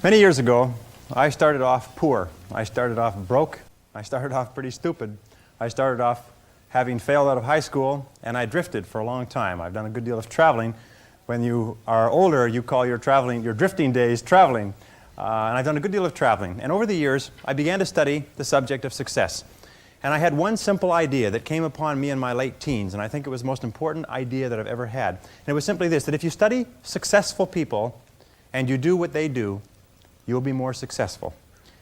Many years ago, I started off poor. I started off broke. I started off pretty stupid. I started off having failed out of high school, and I drifted for a long time. I've done a good deal of traveling. When you are older, you call your drifting days traveling. And I've done a good deal of traveling. And over the years, I began to study the subject of success. And I had one simple idea that came upon me in my late teens, and I think it was the most important idea that I've ever had. And it was simply this, that if you study successful people and you do what they do, you'll be more successful.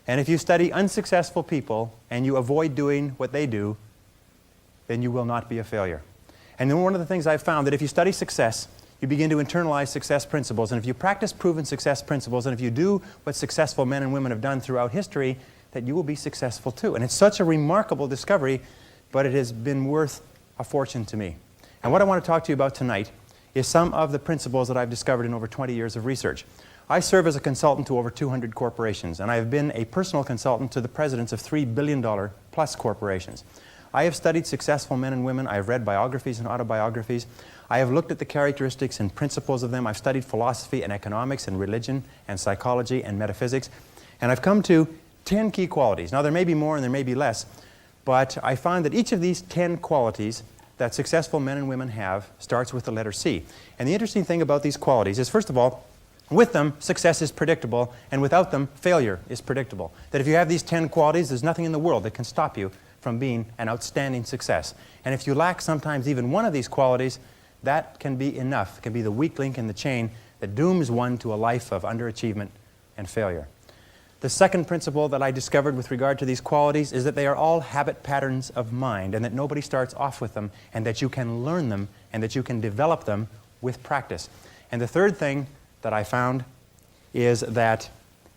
And if you study unsuccessful people and you avoid doing what they do, then you will not be a failure. And then one of the things I've found that if you study success, you begin to internalize success principles. And if you practice proven success principles, and if you do what successful men and women have done throughout history, that you will be successful too. And it's such a remarkable discovery, but it has been worth a fortune to me. And what I want to talk to you about tonight is some of the principles that I've discovered in over 20 years of research. I serve as a consultant to over 200 corporations, and I have been a personal consultant to the presidents of $3 billion plus corporations. I have studied successful men and women. I have read biographies and autobiographies. I have looked at the characteristics and principles of them. I've studied philosophy and economics and religion and psychology and metaphysics, and I've come to 10 key qualities. Now, there may be more and there may be less, but I find that each of these 10 qualities that successful men and women have starts with the letter C. And the interesting thing about these qualities is, first of all, with them, success is predictable, and without them, failure is predictable. That if you have these 10 qualities, there's nothing in the world that can stop you from being an outstanding success. And if you lack sometimes even one of these qualities, that can be enough, can be the weak link in the chain that dooms one to a life of underachievement and failure. The second principle that I discovered with regard to these qualities is that they are all habit patterns of mind, and that nobody starts off with them, and that you can learn them, and that you can develop them with practice. And the third thing that I found is that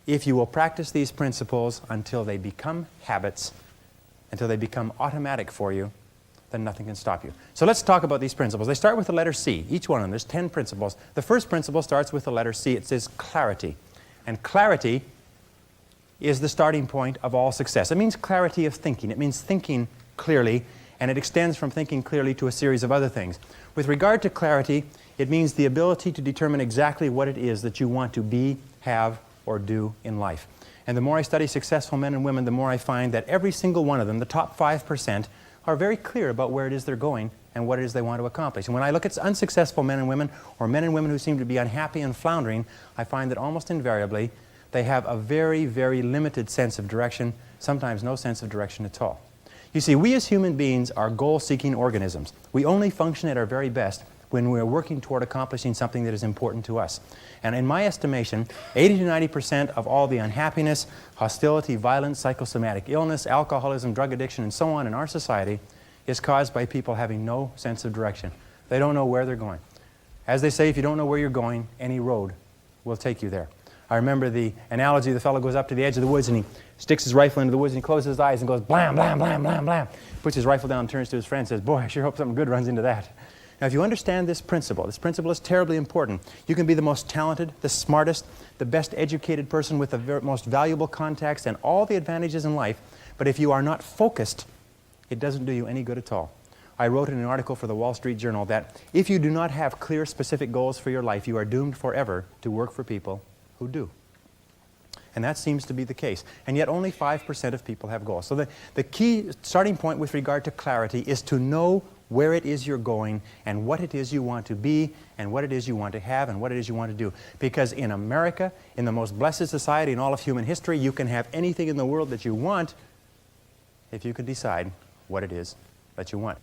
if you will practice these principles until they become habits, until they become automatic for you, then nothing can stop you. So let's talk about these principles. They start with the letter C, each one of them. There's 10 principles. The first principle starts with the letter C. It says clarity. And clarity is the starting point of all success. It means clarity of thinking. It means thinking clearly, and it extends from thinking clearly to a series of other things. With regard to clarity, it means the ability to determine exactly what it is that you want to be, have, or do in life. And the more I study successful men and women, the more I find that every single one of them, the top 5%, are very clear about where it is they're going and what it is they want to accomplish. And when I look at unsuccessful men and women, or men and women who seem to be unhappy and floundering, I find that almost invariably they have a very, very limited sense of direction, sometimes no sense of direction at all. You see, we as human beings are goal-seeking organisms. We only function at our very best when we're working toward accomplishing something that is important to us. And in my estimation, 80 to 90% of all the unhappiness, hostility, violence, psychosomatic illness, alcoholism, drug addiction, and so on in our society is caused by people having no sense of direction. They don't know where they're going. As they say, if you don't know where you're going, any road will take you there. I remember the analogy, the fellow goes up to the edge of the woods and he sticks his rifle into the woods and he closes his eyes and goes blam, blam, blam, blam, blam. Puts his rifle down, turns to his friend and says, boy, I sure hope something good runs into that. Now, if you understand this principle is terribly important. You can be the most talented, the smartest, the best educated person with the most valuable contacts and all the advantages in life, but if you are not focused, it doesn't do you any good at all. I wrote in an article for the Wall Street Journal that if you do not have clear, specific goals for your life, you are doomed forever to work for people who do. And that seems to be the case. And yet only 5% of people have goals. So the key starting point with regard to clarity is to know where it is you're going and what it is you want to be and what it is you want to have and what it is you want to do. Because in America, in the most blessed society in all of human history, you can have anything in the world that you want if you can decide what it is that you want.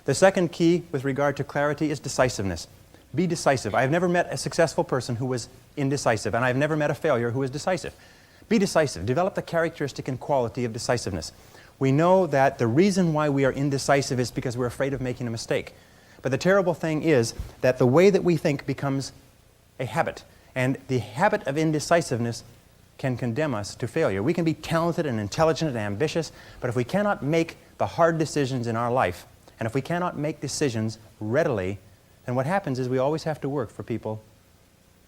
The second key with regard to clarity is decisiveness. Be decisive. I have never met a successful person who was indecisive, and I have never met a failure who is decisive. Be decisive. Develop the characteristic and quality of decisiveness. We know that the reason why we are indecisive is because we're afraid of making a mistake. But the terrible thing is that the way that we think becomes a habit, and the habit of indecisiveness can condemn us to failure. We can be talented and intelligent and ambitious, but if we cannot make the hard decisions in our life, and if we cannot make decisions readily, then what happens is we always have to work for people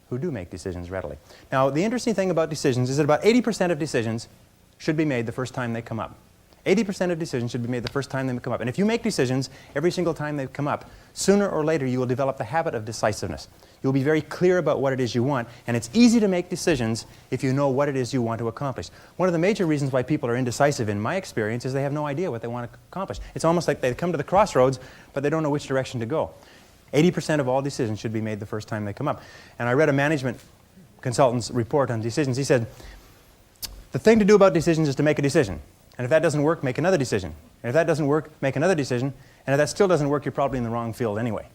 who do make decisions readily. Now, the interesting thing about decisions is that about 80% of decisions should be made the first time they come up. 80% of decisions should be made the first time they come up. And if you make decisions every single time they come up, sooner or later you will develop the habit of decisiveness. You'll be very clear about what it is you want, and it's easy to make decisions if you know what it is you want to accomplish. One of the major reasons why people are indecisive, in my experience, is they have no idea what they want to accomplish. It's almost like they come to the crossroads, but they don't know which direction to go. 80% of all decisions should be made the first time they come up. And I read a management consultant's report on decisions. He said, the thing to do about decisions is to make a decision. And if that doesn't work, make another decision. And if that doesn't work, make another decision. And if that still doesn't work, you're probably in the wrong field anyway.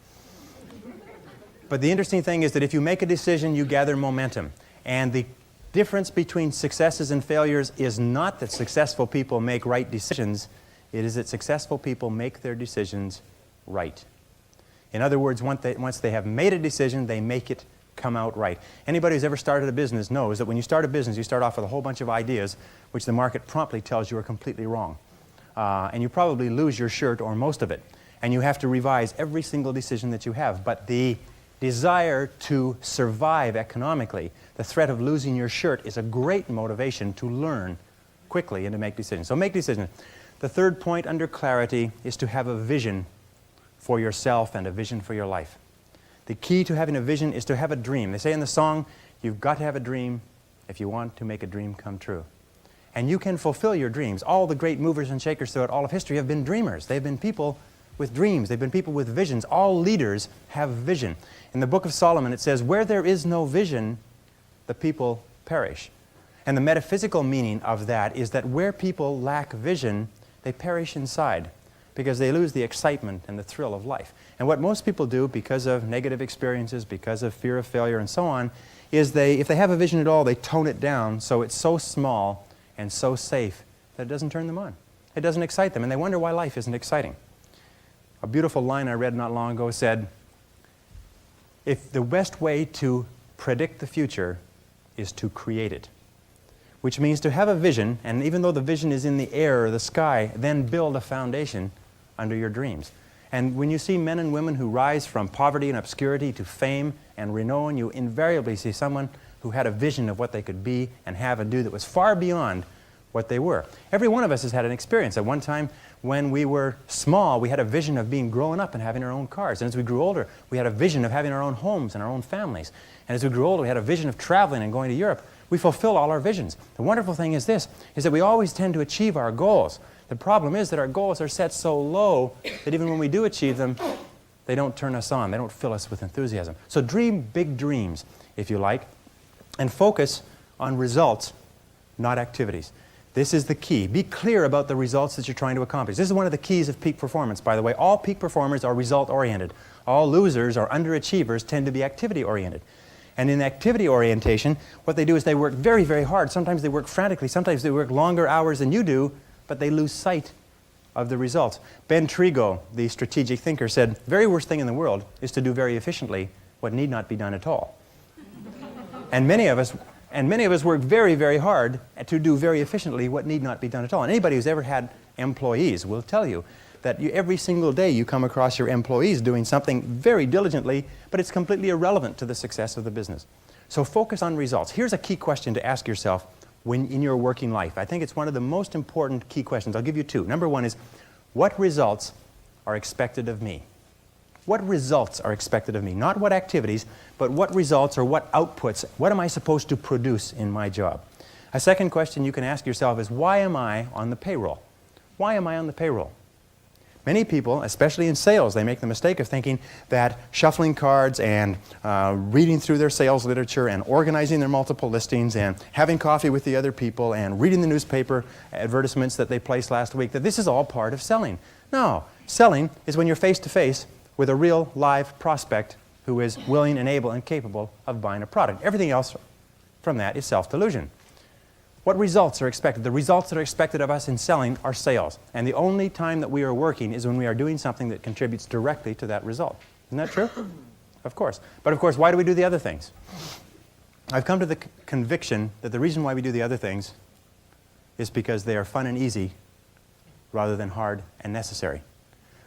But the interesting thing is that if you make a decision, you gather momentum. And the difference between successes and failures is not that successful people make right decisions. It is that successful people make their decisions right. In other words, once they have made a decision, they make it come out right. Anybody who's ever started a business knows that when you start a business, you start off with a whole bunch of ideas which the market promptly tells you are completely wrong. And you probably lose your shirt or most of it. And you have to revise every single decision that you have. But the desire to survive economically, the threat of losing your shirt, is a great motivation to learn quickly and to make decisions. So make decisions. The third point under clarity is to have a vision for yourself and a vision for your life. The key to having a vision is to have a dream. They say in the song, you've got to have a dream if you want to make a dream come true. And you can fulfill your dreams. All the great movers and shakers throughout all of history have been dreamers. They've been people with dreams. They've been people with visions. All leaders have vision. In the book of Solomon, it says, where there is no vision, the people perish. And the metaphysical meaning of that is that where people lack vision, they perish inside because they lose the excitement and the thrill of life. And what most people do, because of negative experiences, because of fear of failure and so on, is if they have a vision at all, they tone it down so it's so small and so safe that it doesn't turn them on. It doesn't excite them, and they wonder why life isn't exciting. A beautiful line I read not long ago said, if the best way to predict the future is to create it, which means to have a vision, and even though the vision is in the air or the sky, then build a foundation under your dreams. And when you see men and women who rise from poverty and obscurity to fame and renown, you invariably see someone who had a vision of what they could be and have and do that was far beyond what they were. Every one of us has had an experience. At one time when we were small, we had a vision of being grown up and having our own cars. And as we grew older, we had a vision of having our own homes and our own families. And as we grew older, we had a vision of traveling and going to Europe. We fulfill all our visions. The wonderful thing is this, is that we always tend to achieve our goals. The problem is that our goals are set so low that even when we do achieve them, they don't turn us on. They don't fill us with enthusiasm. So dream big dreams, if you like, and focus on results, not activities. This is the key. Be clear about the results that you're trying to accomplish. This is one of the keys of peak performance, by the way. All peak performers are result-oriented. All losers or underachievers tend to be activity-oriented. And in activity orientation, what they do is they work very, very hard. Sometimes they work frantically. Sometimes they work longer hours than you do, but they lose sight of the results. Ben Trigo, the strategic thinker, said, the very worst thing in the world is to do very efficiently what need not be done at all. And many of us work very, very hard to do very efficiently what need not be done at all. And anybody who's ever had employees will tell you that every single day you come across your employees doing something very diligently, but it's completely irrelevant to the success of the business. So focus on results. Here's a key question to ask yourself in your working life. I think it's one of the most important key questions. I'll give you two. Number one is, what results are expected of me? What results are expected of me? Not what activities, but what results or what outputs, what am I supposed to produce in my job? A second question you can ask yourself is, why am I on the payroll? Why am I on the payroll? Many people, especially in sales, they make the mistake of thinking that shuffling cards and reading through their sales literature and organizing their multiple listings and having coffee with the other people and reading the newspaper advertisements that they placed last week, that this is all part of selling. No, selling is when you're face-to-face with a real live prospect who is willing and able and capable of buying a product. Everything else from that is self-delusion. What results are expected? The results that are expected of us in selling are sales. And the only time that we are working is when we are doing something that contributes directly to that result. Isn't that true? Of course. But of course, why do we do the other things? I've come to the conviction that the reason why we do the other things is because they are fun and easy rather than hard and necessary.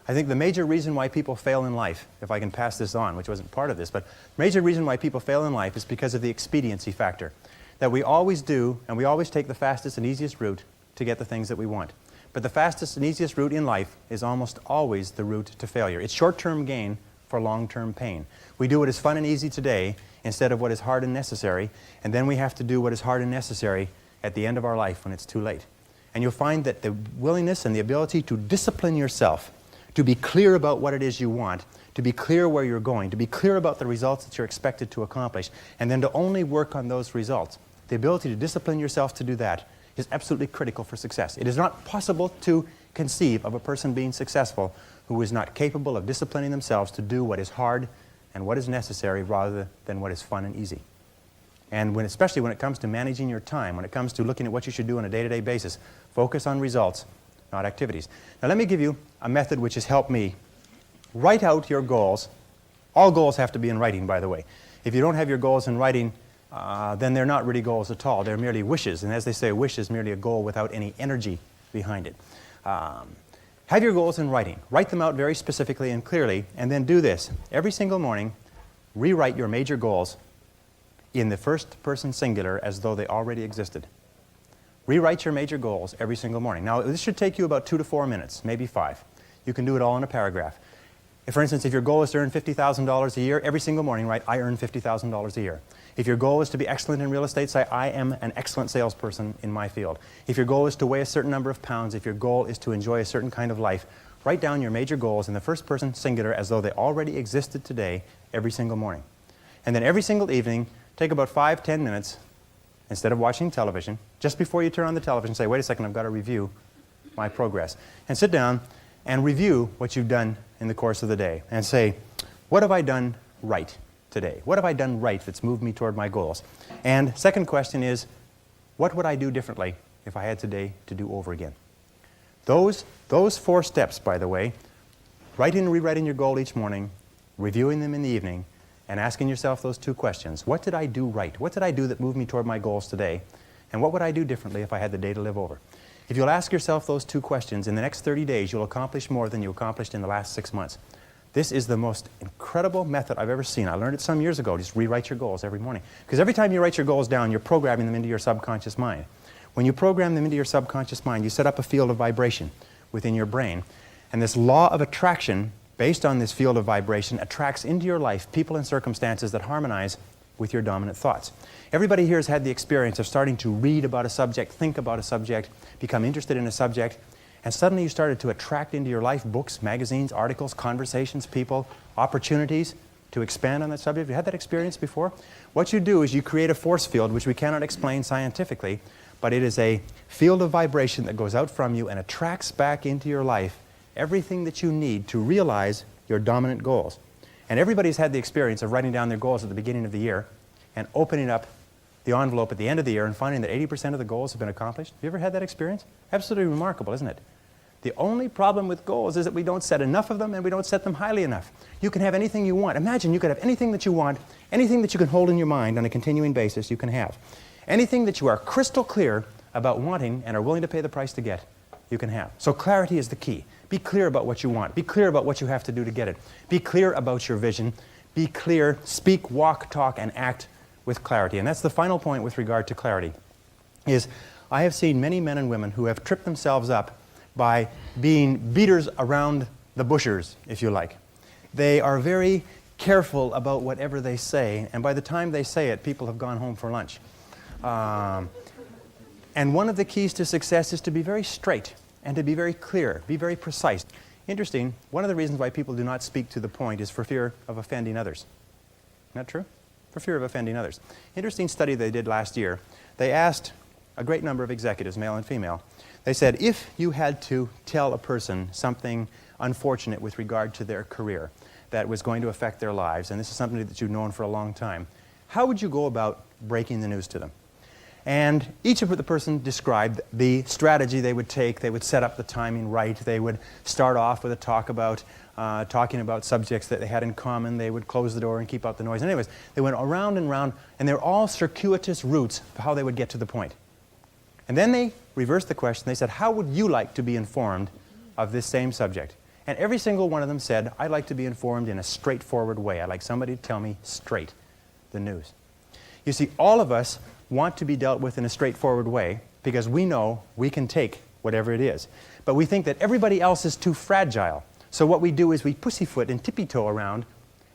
I think the major reason why people fail in life, if I can pass this on, which wasn't part of this, but the major reason why people fail in life is because of the expediency factor. That we always do, and we always take the fastest and easiest route to get the things that we want. But the fastest and easiest route in life is almost always the route to failure. It's short-term gain for long-term pain. We do what is fun and easy today instead of what is hard and necessary, and then we have to do what is hard and necessary at the end of our life when it's too late. And you'll find that the willingness and the ability to discipline yourself, to be clear about what it is you want, to be clear where you're going, to be clear about the results that you're expected to accomplish, and then to only work on those results. The ability to discipline yourself to do that is absolutely critical for success. It is not possible to conceive of a person being successful who is not capable of disciplining themselves to do what is hard and what is necessary rather than what is fun and easy. And especially when it comes to managing your time, when it comes to looking at what you should do on a day-to-day basis, focus on results, not activities. Now let me give you a method which has helped me. Write out your goals. All goals have to be in writing, by the way. If you don't have your goals in writing, then they're not really goals at all. They're merely wishes. And as they say, a wish is merely a goal without any energy behind it. Have your goals in writing. Write them out very specifically and clearly, and then do this. Every single morning, rewrite your major goals in the first person singular as though they already existed. Rewrite your major goals every single morning. Now, this should take you about 2 to 4 minutes, maybe 5. You can do it all in a paragraph. For instance, if your goal is to earn $50,000 a year, every single morning write, I earn $50,000 a year. If your goal is to be excellent in real estate, say, I am an excellent salesperson in my field. If your goal is to weigh a certain number of pounds, if your goal is to enjoy a certain kind of life, write down your major goals in the first person singular as though they already existed today every single morning. And then every single evening, take about 5-10 minutes, instead of watching television, just before you turn on the television, say, wait a second, I've got to review my progress. And sit down and review what you've done in the course of the day and say, what have I done right today? What have I done right that's moved me toward my goals? And second question is, what would I do differently if I had today to do over again? Those 4 steps, by the way, writing and rewriting your goal each morning, reviewing them in the evening, and asking yourself those 2 questions. What did I do right? What did I do that moved me toward my goals today? And what would I do differently if I had the day to live over? If you'll ask yourself those 2 questions, in the next 30 days, you'll accomplish more than you accomplished in the last 6 months. This is the most incredible method I've ever seen. I learned it some years ago. Just rewrite your goals every morning. Because every time you write your goals down, you're programming them into your subconscious mind. When you program them into your subconscious mind, you set up a field of vibration within your brain. And this law of attraction, based on this field of vibration, attracts into your life people and circumstances that harmonize with your dominant thoughts. Everybody here has had the experience of starting to read about a subject, think about a subject, become interested in a subject, and suddenly you started to attract into your life books, magazines, articles, conversations, people, opportunities to expand on that subject. Have you had that experience before? What you do is you create a force field, which we cannot explain scientifically, but it is a field of vibration that goes out from you and attracts back into your life everything that you need to realize your dominant goals. And everybody's had the experience of writing down their goals at the beginning of the year and opening up the envelope at the end of the year and finding that 80% of the goals have been accomplished. Have you ever had that experience? Absolutely remarkable, isn't it? The only problem with goals is that we don't set enough of them and we don't set them highly enough. You can have anything you want. Imagine you could have anything that you want, anything that you can hold in your mind on a continuing basis you can have. Anything that you are crystal clear about wanting and are willing to pay the price to get, you can have. So clarity is the key. Be clear about what you want. Be clear about what you have to do to get it. Be clear about your vision. Be clear, speak, walk, talk, and act with clarity. And that's the final point with regard to clarity, is I have seen many men and women who have tripped themselves up by being beaters around the bushers, if you like. They are very careful about whatever they say, and by the time they say it, people have gone home for lunch. And one of the keys to success is to be very straight and to be very clear, be very precise. Interesting, one of the reasons why people do not speak to the point is for fear of offending others. Isn't that true? For fear of offending others. Interesting study they did last year. They asked a great number of executives, male and female. They said, if you had to tell a person something unfortunate with regard to their career that was going to affect their lives, and this is something that you've known for a long time, how would you go about breaking the news to them? And each of the person described the strategy they would take. They would set up the timing right. They would start off with a talk about talking about subjects that they had in common. They would close the door and keep out the noise. Anyways, they went around and around, and they're all circuitous routes of how they would get to the point. And then they reversed the question. They said, how would you like to be informed of this same subject? And every single one of them said, I'd like to be informed in a straightforward way. I'd like somebody to tell me straight the news. You see, all of us want to be dealt with in a straightforward way because we know we can take whatever it is. But we think that everybody else is too fragile. So what we do is we pussyfoot and tippy-toe around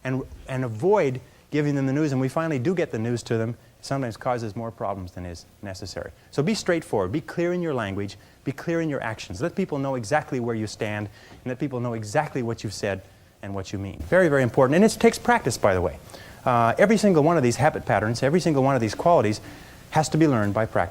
and avoid giving them the news, and we finally do get the news to them. It sometimes causes more problems than is necessary. So be straightforward. Be clear in your language. Be clear in your actions. Let people know exactly where you stand, and let people know exactly what you've said and what you mean. Very, very important. And it takes practice, by the way. Every single one of these habit patterns, every single one of these qualities has to be learned by practice.